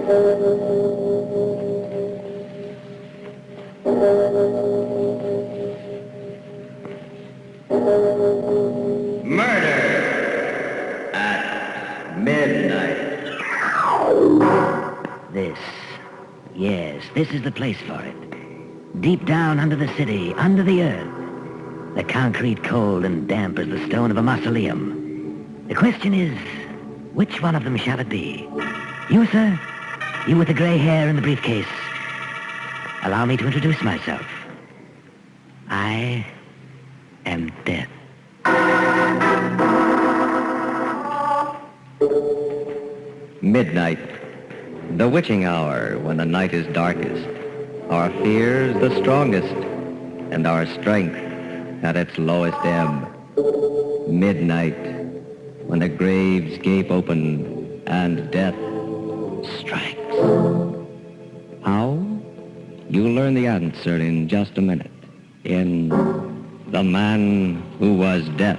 Murder at midnight. This is the place for it. Deep down under the city, under the earth. The concrete cold and damp as the stone of a mausoleum. The question is, which one of them shall it be? You, sir? You with the gray hair and the briefcase. Allow me to introduce myself. I am Death. Midnight. The witching hour when the night is darkest. Our fears the strongest. And our strength at its lowest ebb. Midnight. When the graves gape open and death strikes. How? You'll learn the answer in just a minute. In The Man Who Was Death.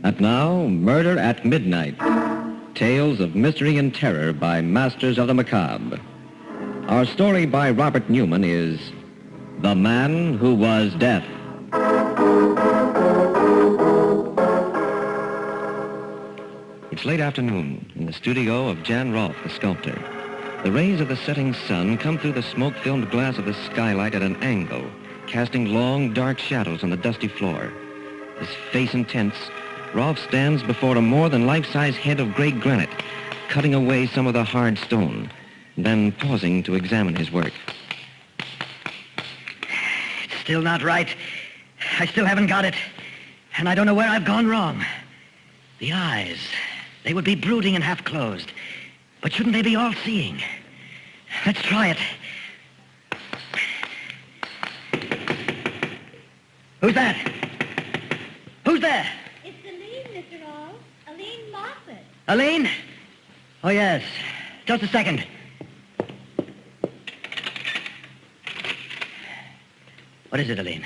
And now, Murder at Midnight. Tales of mystery and terror by masters of the macabre. Our story by Robert Newman is The Man Who Was Death. It's late afternoon in the studio of Jan Roth, the sculptor. The rays of the setting sun come through the smoke-filmed glass of the skylight at an angle, casting long, dark shadows on the dusty floor. His face intense, Roth stands before a more than life-size head of gray granite, cutting away some of the hard stone, then pausing to examine his work. It's still not right. I still haven't got it. And I don't know where I've gone wrong. The eyes, they would be brooding and half-closed. But shouldn't they be all-seeing? Let's try it. Who's that? Who's there? It's Aline, Mr. Roth. Aline Moffat. Aline? Oh, yes. Just a second. What is it, Aline?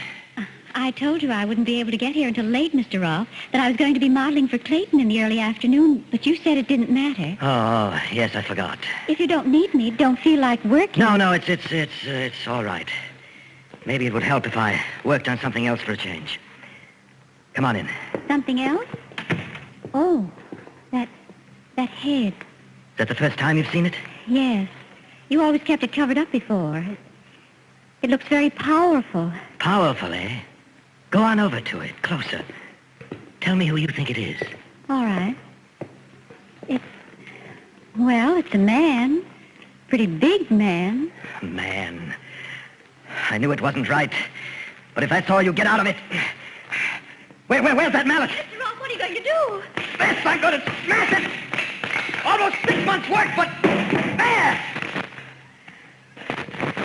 I told you I wouldn't be able to get here until late, Mr. Roth, that I was going to be modeling for Clayton in the early afternoon, but you said it didn't matter. Oh, yes, I forgot. If you don't need me, don't feel like working. No, it's all right. Maybe it would help if I worked on something else for a change. Come on in. Something else? Oh, that head. Is that the first time you've seen it? Yes. You always kept it covered up before. It looks very powerful. Powerful, eh? Go on over to it, closer. Tell me who you think it is. All right. It's a man. Pretty big man. Man. I knew it wasn't right. But if that's all you get out of it... Where's that mallet? Mr. Roth, what are you going to do? Yes, I'm going to smash it! Almost 6 months' work, but... There!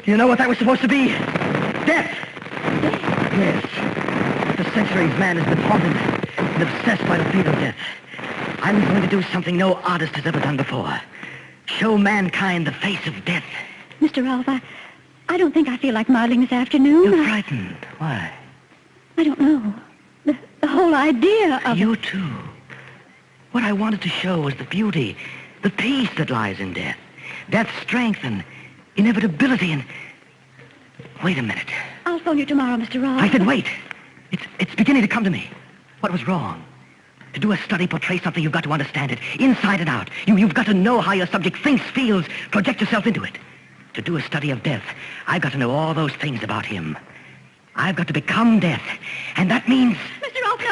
Do you know what that was supposed to be? Death! Yes. For centuries, man has been haunted and obsessed by the fate of death. I'm going to do something no artist has ever done before. Show mankind the face of death. Mr. Roth, I don't think I feel like modeling this afternoon. You're frightened. Why? I don't know. The whole idea of You too. What I wanted to show was the beauty, the peace that lies in death. Death's strength and inevitability and... Wait a minute. I'll phone you tomorrow, Mr. Roth. I said wait. It's beginning to come to me. What was wrong? To do a study, portray something, you've got to understand it, inside and out. You've got to know how your subject thinks, feels, project yourself into it. To do a study of death, I've got to know all those things about him. I've got to become death. And that means... Mr. Roth,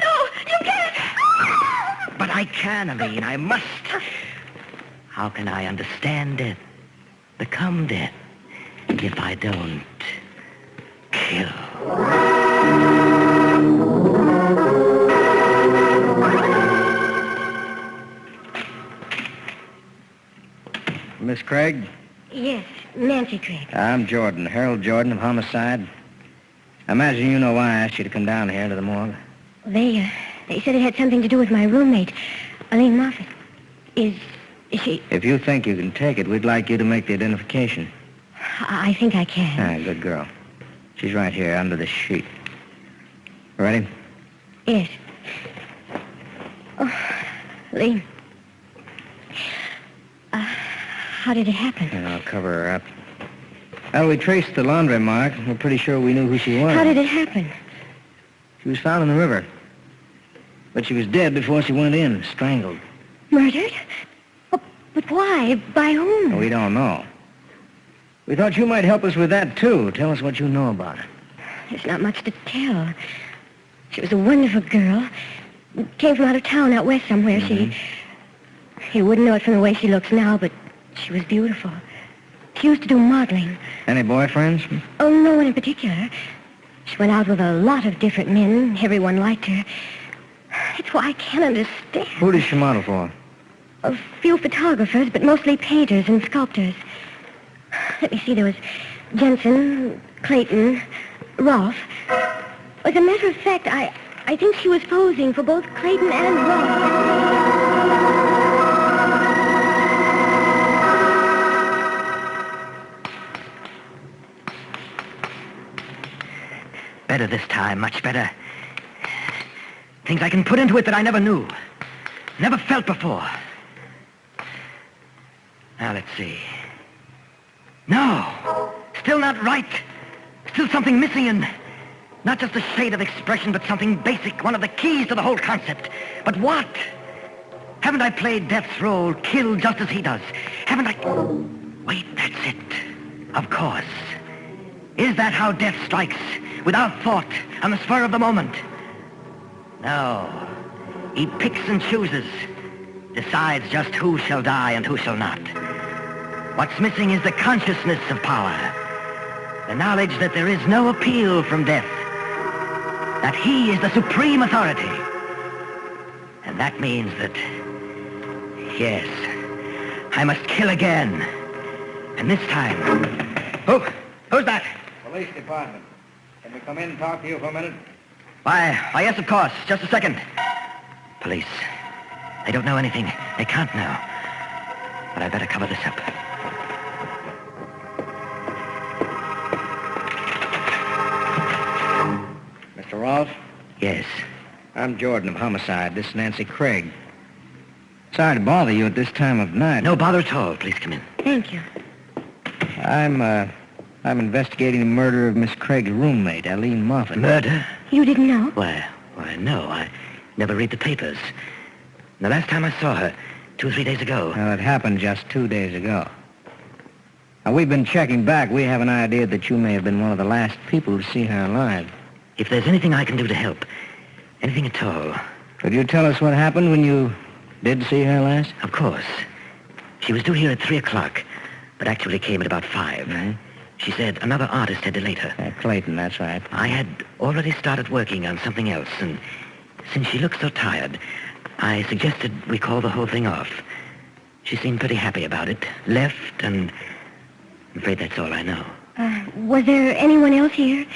no, you can't. But I can, Aline, I must. How can I understand death, become death, if I don't kill? Miss Craig? Yes, Nancy Craig. I'm Jordan, Harold Jordan of Homicide. I imagine you know why I asked you to come down here to the morgue. They said it had something to do with my roommate, Eileen Moffat. Is she... If you think you can take it, we'd like you to make the identification. I think I can. Ah, good girl. She's right here under the sheet. Ready? Yes. Oh, Lee. How did it happen? I'll cover her up. Well, we traced the laundry mark. We're pretty sure we knew who she was. How did it happen? She was found in the river. But she was dead before she went in, strangled. Murdered? Oh, but why? By whom? We don't know. We thought you might help us with that, too. Tell us what you know about her. There's not much to tell. She was a wonderful girl. Came from out of town, out west somewhere. You wouldn't know it from the way she looks now, but she was beautiful. She used to do modeling. Any boyfriends? Oh, no one in particular. She went out with a lot of different men. Everyone liked her. It's why I can't understand. Who does she model for? A few photographers, but mostly painters and sculptors. Let me see, there was Jensen, Clayton, Roth. As a matter of fact, I think she was posing for both Clayton and Roth. Better this time, much better. Things I can put into it that I never knew. Never felt before. Now, let's see. No! Still not right. Still something missing, and not just a shade of expression, but something basic, one of the keys to the whole concept. But what? Haven't I played Death's role, killed just as he does? Haven't I... Wait, that's it. Of course. Is that how death strikes? Without thought, on the spur of the moment? No. He picks and chooses. Decides just who shall die and who shall not. What's missing is the consciousness of power. The knowledge that there is no appeal from death. That he is the supreme authority. And that means that... Yes, I must kill again. And this time... Who's that? Police department. Can we come in and talk to you for a minute? Why, yes, of course. Just a second. Police. They don't know anything. They can't know. But I better cover this up. Mr. Roth? Yes. I'm Jordan of Homicide. This is Nancy Craig. Sorry to bother you at this time of night. No bother at all. Please come in. Thank you. I'm investigating the murder of Miss Craig's roommate, Eileen Moffat. Murder? You didn't know? Why, no. I never read the papers. The last time I saw her, 2 or 3 days ago. Well, it happened just 2 days ago. Now, we've been checking back. We have an idea that you may have been one of the last people to see her alive. If there's anything I can do to help, anything at all. Could you tell us what happened when you did see her last? Of course. She was due here at 3 o'clock, but actually came at about 5. Mm-hmm. She said another artist had delayed her. Clayton, that's right. I had already started working on something else, and since she looked so tired, I suggested we call the whole thing off. She seemed pretty happy about it. Left, and I'm afraid that's all I know. Was there anyone else here?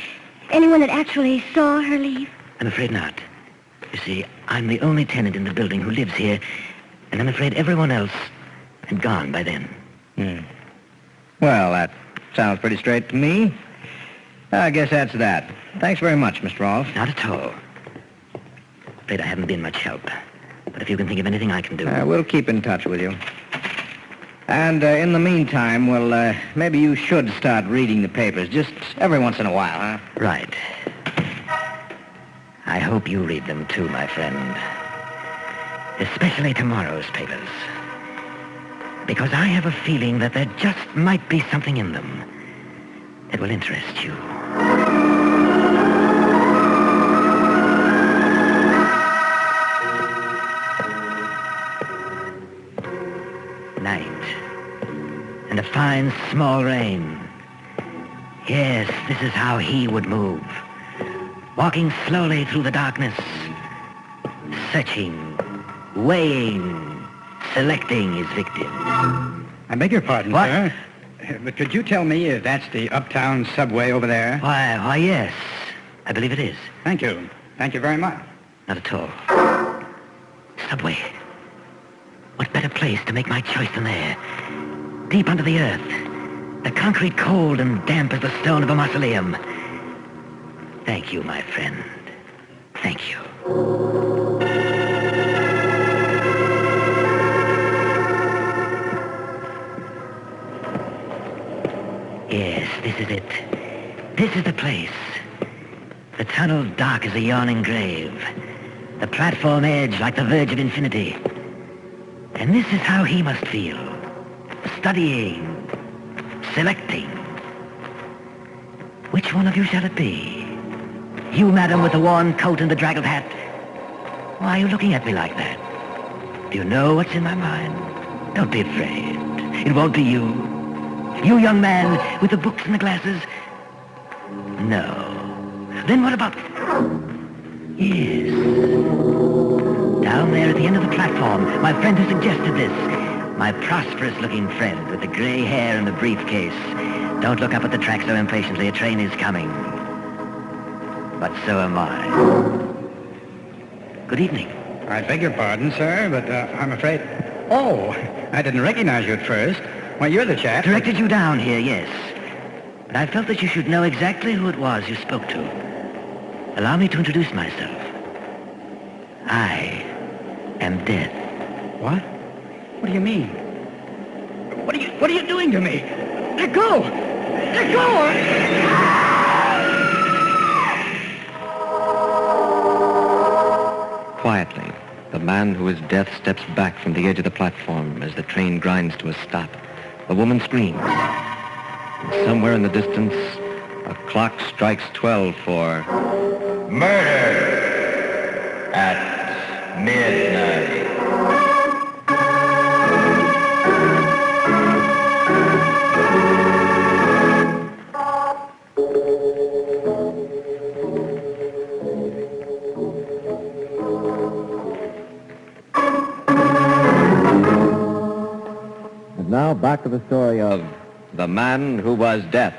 Anyone that actually saw her leave? I'm afraid not. You see, I'm the only tenant in the building who lives here, and I'm afraid everyone else had gone by then. Well, that sounds pretty straight to me. I guess that's that. Thanks very much, Mr. Roth. Not at all. Afraid I haven't been much help. But if you can think of anything I can do... We'll keep in touch with you. And in the meantime, well, maybe you should start reading the papers, just every once in a while, huh? Right. I hope you read them too, my friend. Especially tomorrow's papers. Because I have a feeling that there just might be something in them that will interest you. Night. And a fine small rain. Yes, this is how he would move. Walking slowly through the darkness. Searching. Weighing. Selecting his victim. I beg your pardon, What? sir. But could you tell me if that's the uptown subway over there? Why, yes. I believe it is. Thank you. Thank you very much. Not at all. Subway. What better place to make my choice than there? Deep under the earth. The concrete cold and damp as the stone of a mausoleum. Thank you, my friend. Thank you. Yes, this is it. This is the place. The tunnel dark as a yawning grave. The platform edge like the verge of infinity. And this is how he must feel. Studying. Selecting. Which one of you shall it be? You, madam, with the worn coat and the draggled hat. Why are you looking at me like that? Do you know what's in my mind? Don't be afraid. It won't be you. You, young man, with the books and the glasses? No. Then what about... Yes. Down there at the end of the platform, my friend who suggested this. My prosperous-looking friend with the gray hair and the briefcase. Don't look up at the track so impatiently. A train is coming. But so am I. Good evening. I beg your pardon, sir, but I'm afraid... Oh, I didn't recognize you at first. Why, you're the chap... Directed you down here, yes. But I felt that you should know exactly who it was you spoke to. Allow me to introduce myself. I am death. What? What do you mean? What are you doing to me? Let go! Let go! Quietly, the man who is death steps back from the edge of the platform as the train grinds to a stop. The woman screams. And somewhere in the distance, a clock strikes 12 for... Murder at midnight. And now back to the story of The Man Who Was Death.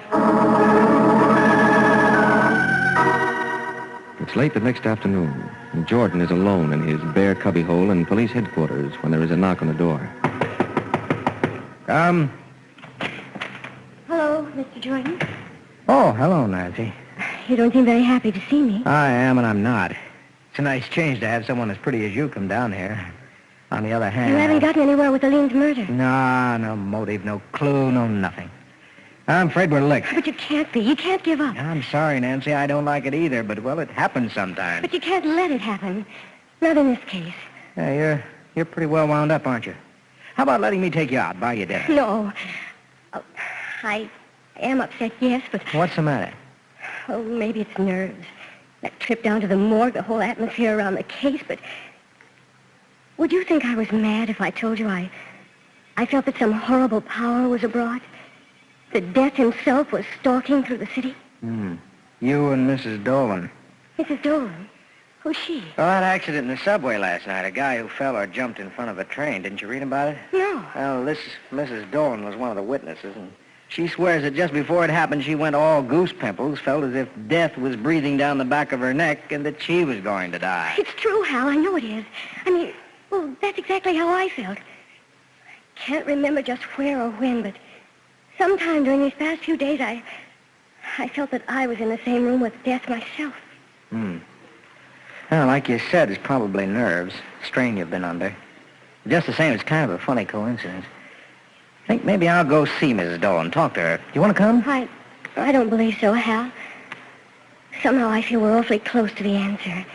It's late the next afternoon, and Jordan is alone in his bare cubbyhole in police headquarters when there is a knock on the door. Come. Hello, Mr. Jordan. Oh, hello, Nancy. You don't seem very happy to see me. I am, and I'm not. It's a nice change to have someone as pretty as you come down here. On the other hand... You haven't gotten anywhere with Aline's murder. No motive, no clue, no nothing. I'm afraid we're licked. But you can't be. You can't give up. I'm sorry, Nancy. I don't like it either, but, well, it happens sometimes. But you can't let it happen. Not in this case. Yeah, you're pretty well wound up, aren't you? How about letting me take you out, buy you dinner? No. Oh, I am upset, yes, but... What's the matter? Oh, maybe it's nerves. That trip down to the morgue, the whole atmosphere around the case, but... Would you think I was mad if I told you I felt that some horrible power was abroad? That Death himself was stalking through the city? You and Mrs. Dolan. Mrs. Dolan? Who's she? Well, that accident in the subway last night, a guy who fell or jumped in front of a train. Didn't you read about it? No. Well, this Mrs. Dolan was one of the witnesses, and she swears that just before it happened, she went all goose pimples, felt as if death was breathing down the back of her neck, and that she was going to die. It's true, Hal. I know it is. I mean, well, that's exactly how I felt. I can't remember just where or when, but sometime during these past few days, I felt that I was in the same room with death myself. Well, like you said, it's probably nerves. Strain you've been under. Just the same, it's kind of a funny coincidence. I think maybe I'll go see Mrs. Dolan, talk to her. You want to come? I don't believe so, Hal. Somehow I feel we're awfully close to the answer.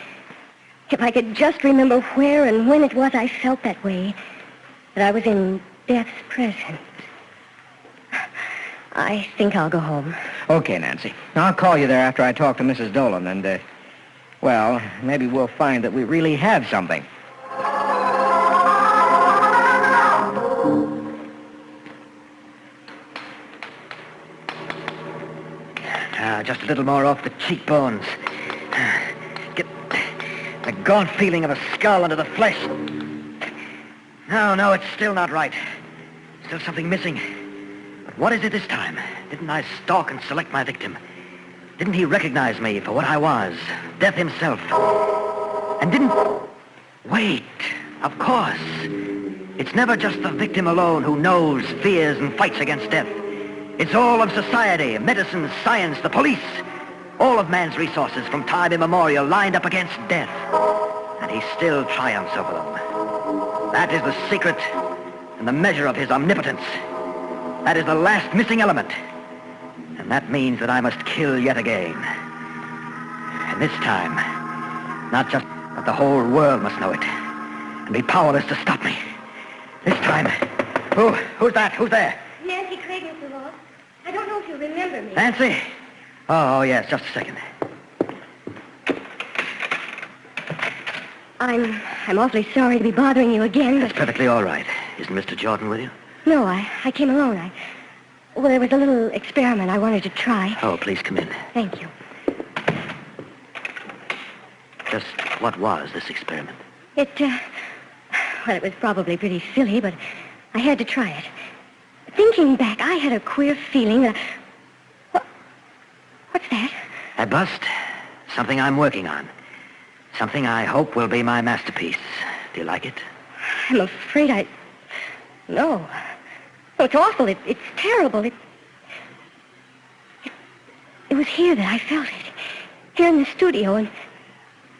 If I could just remember where and when it was I felt that way, that I was in death's presence. I think I'll go home. Okay, Nancy. I'll call you there after I talk to Mrs. Dolan, and, well, maybe we'll find that we really have something. Just a little more off the cheekbones. Get a gaunt feeling of a skull under the flesh. No, it's still not right. Still something missing. But what is it this time? Didn't I stalk and select my victim? Didn't he recognize me for what I was? Death himself. And didn't... Wait, of course. It's never just the victim alone who knows, fears, and fights against death. It's all of society, medicine, science, the police. All of man's resources from time immemorial lined up against death. And he still triumphs over them. That is the secret and the measure of his omnipotence. That is the last missing element. And that means that I must kill yet again. And this time, not just, but the whole world must know it. And be powerless to stop me. This time, who's that? Who's there? Nancy Craig, Mr. Roth. I don't know if you remember me. Nancy? Oh, yes, just a second. I'm awfully sorry to be bothering you again, That's but... perfectly all right. Isn't Mr. Jordan with you? No, I came alone. Well, there was a little experiment I wanted to try. Oh, please come in. Thank you. Just what was this experiment? Well, it was probably pretty silly, but I had to try it. Thinking back, I had a queer feeling that... What's that? A bust. Something I'm working on. Something I hope will be my masterpiece. Do you like it? I'm afraid No. Oh, it's awful. It's terrible. It was here that I felt it. Here in the studio, and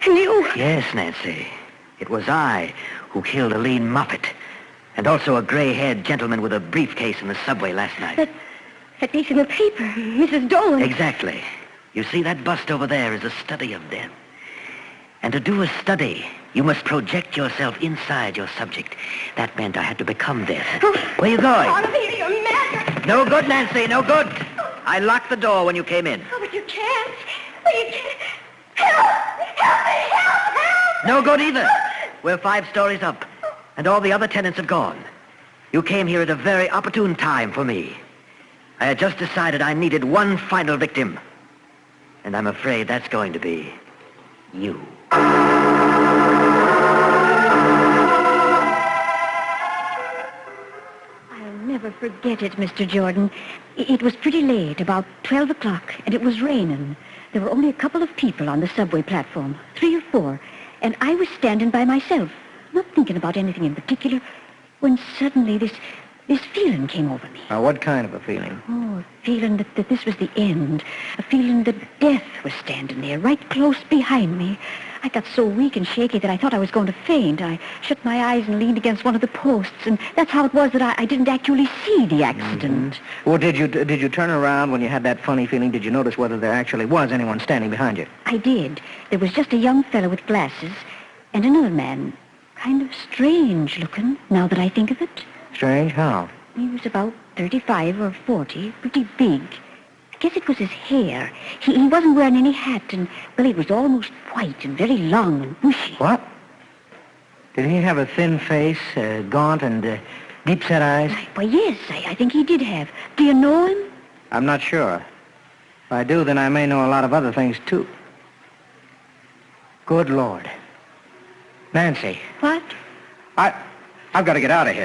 you... Yes, Nancy. It was I who killed Aline Moffat. And also a gray-haired gentleman with a briefcase in the subway last night. That piece in the paper, Mrs. Dolan. Exactly. You see, that bust over there is a study of death. And to do a study, you must project yourself inside your subject. That meant I had to become death. Oh, where are you going? Out of here, you're mad. No good, Nancy, no good. I locked the door when you came in. Oh, but you can't. Oh, you can't. Help! Help me! Help! No good either. We're 5 stories up, and all the other tenants have gone. You came here at a very opportune time for me. I had just decided I needed one final victim. And I'm afraid that's going to be you. I'll never forget it, Mr. Jordan. It was pretty late, about 12 o'clock, and it was raining. There were only a couple of people on the subway platform, 3 or 4, and I was standing by myself, not thinking about anything in particular, when suddenly this feeling came over me. What kind of a feeling? Oh, a feeling that this was the end. A feeling that death was standing there, right close behind me. I got so weak and shaky that I thought I was going to faint. I shut my eyes and leaned against one of the posts, and that's how it was that I didn't actually see the accident. Mm-hmm. Well, did you turn around when you had that funny feeling? Did you notice whether there actually was anyone standing behind you? I did. There was just a young fellow with glasses and another man, kind of strange looking, now that I think of it. Strange? How? He was about 35 or 40, pretty big. I guess it was his hair. He wasn't wearing any hat, and, well, it was almost white and very long and bushy. What? Did he have a thin face, gaunt, and deep-set eyes? Why, yes, I think he did have. Do you know him? I'm not sure. If I do, then I may know a lot of other things, too. Good Lord. Nancy. What? I've got to get out of here.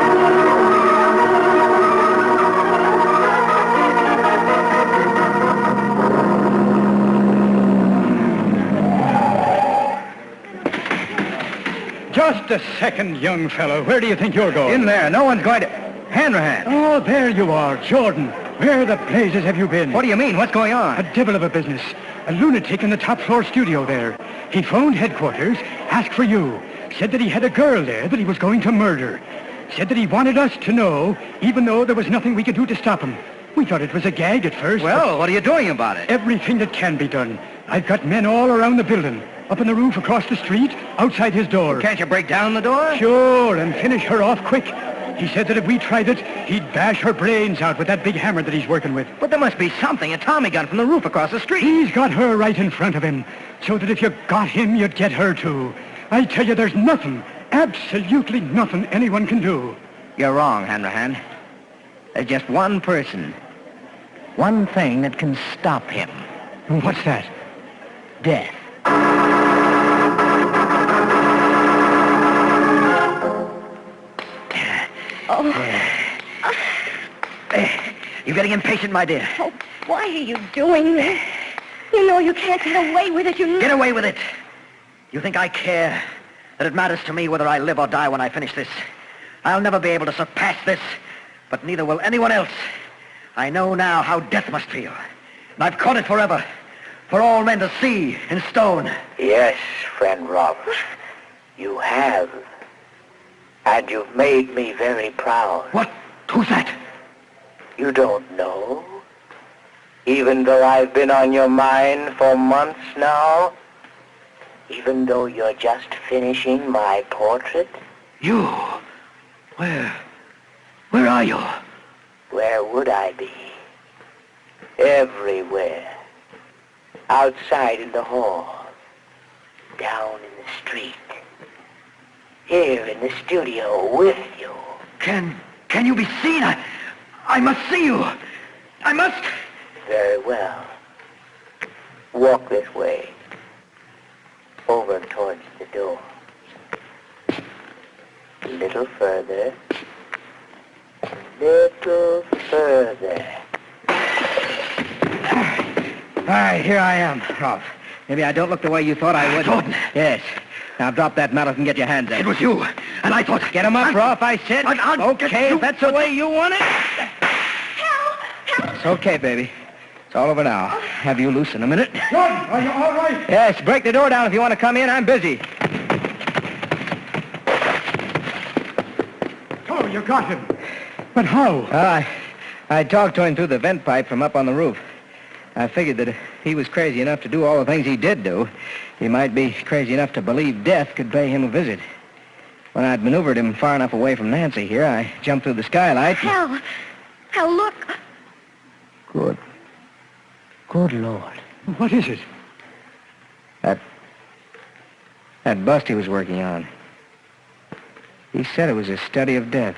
Just a second, young fellow. Where do you think you're going? In there. No one's going to... Hand. Oh, there you are, Jordan. Where the blazes have you been? What do you mean? What's going on? A devil of a business. A lunatic in the top-floor studio there. He phoned headquarters, asked for you. Said that he had a girl there that he was going to murder. Said that he wanted us to know, even though there was nothing we could do to stop him. We thought it was a gag at first. Well, what are you doing about it? Everything that can be done. I've got men all around the building. Up on the roof across the street, outside his door. Well, can't you break down the door? Sure, and finish her off quick. He said that if we tried it, he'd bash her brains out with that big hammer that he's working with. But there must be something, a Tommy gun from the roof across the street. He's got her right in front of him, so that if you got him, you'd get her too. I tell you, there's nothing, absolutely nothing anyone can do. You're wrong, Hanrahan. There's just one person, one thing that can stop him. What's that? Death. You're getting impatient, my dear. Oh, why are you doing this? You know you can't get away with it. Get away with it. You think I care? That it matters to me whether I live or die when I finish this? I'll never be able to surpass this, but neither will anyone else. I know now how death must feel. And I've caught it forever. For all men to see in stone. Yes, friend Robert. You have. And you've made me very proud. What? Who's that? You don't know? Even though I've been on your mind for months now? Even though you're just finishing my portrait? You? Where are you? Where would I be? Everywhere. Outside in the hall. Down in the street. Here in the studio with you. Can you be seen? I must see you. I must. Very well. Walk this way. Over towards the door. A little further. Little further. All right, here I am, Roth. Maybe I don't look the way you thought I would. Jordan. Yes. Now drop that mallet and get your hands up. It was you. And I thought... Get him up, Roth, I said. Okay, if that's the way you want it. Help! It's okay, baby. It's all over now. Have you loose in a minute? Jordan, are you all right? Yes, break the door down if you want to come in. I'm busy. Oh, you got him. But how? I talked to him through the vent pipe from up on the roof. I figured that if he was crazy enough to do all the things he did do, he might be crazy enough to believe death could pay him a visit. When I'd maneuvered him far enough away from Nancy here, I jumped through the skylight. Hal, look. Good Lord. What is it? That bust he was working on. He said it was a study of death.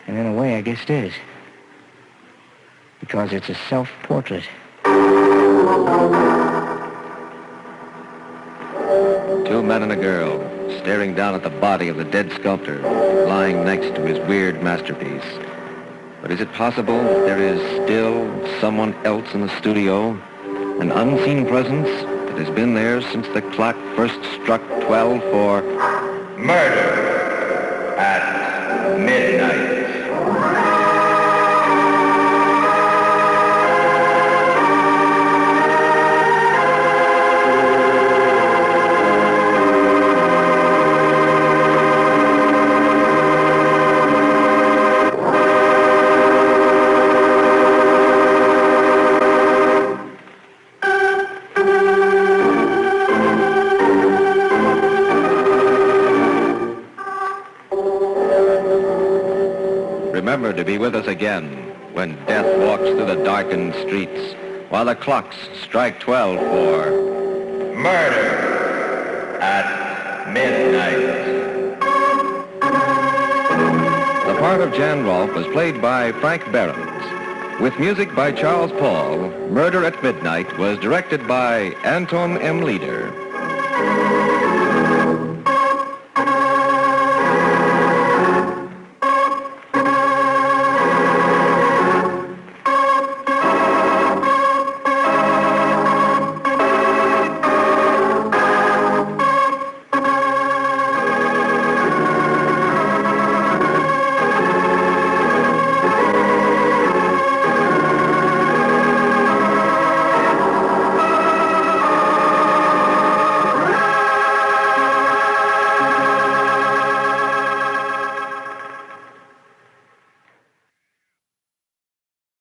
And in a way, I guess it is. Because it's a self-portrait. Two men and a girl staring down at the body of the dead sculptor lying next to his weird masterpiece. But is it possible that there is still someone else in the studio? An unseen presence that has been there since the clock first struck 12 for murder at midnight. Remember to be with us again when death walks through the darkened streets while the clocks strike 12 for murder at midnight. The part of Jan Rolfe was played by Frank Behrens. With music by Charles Paul, Murder at Midnight was directed by Anton M. Leader.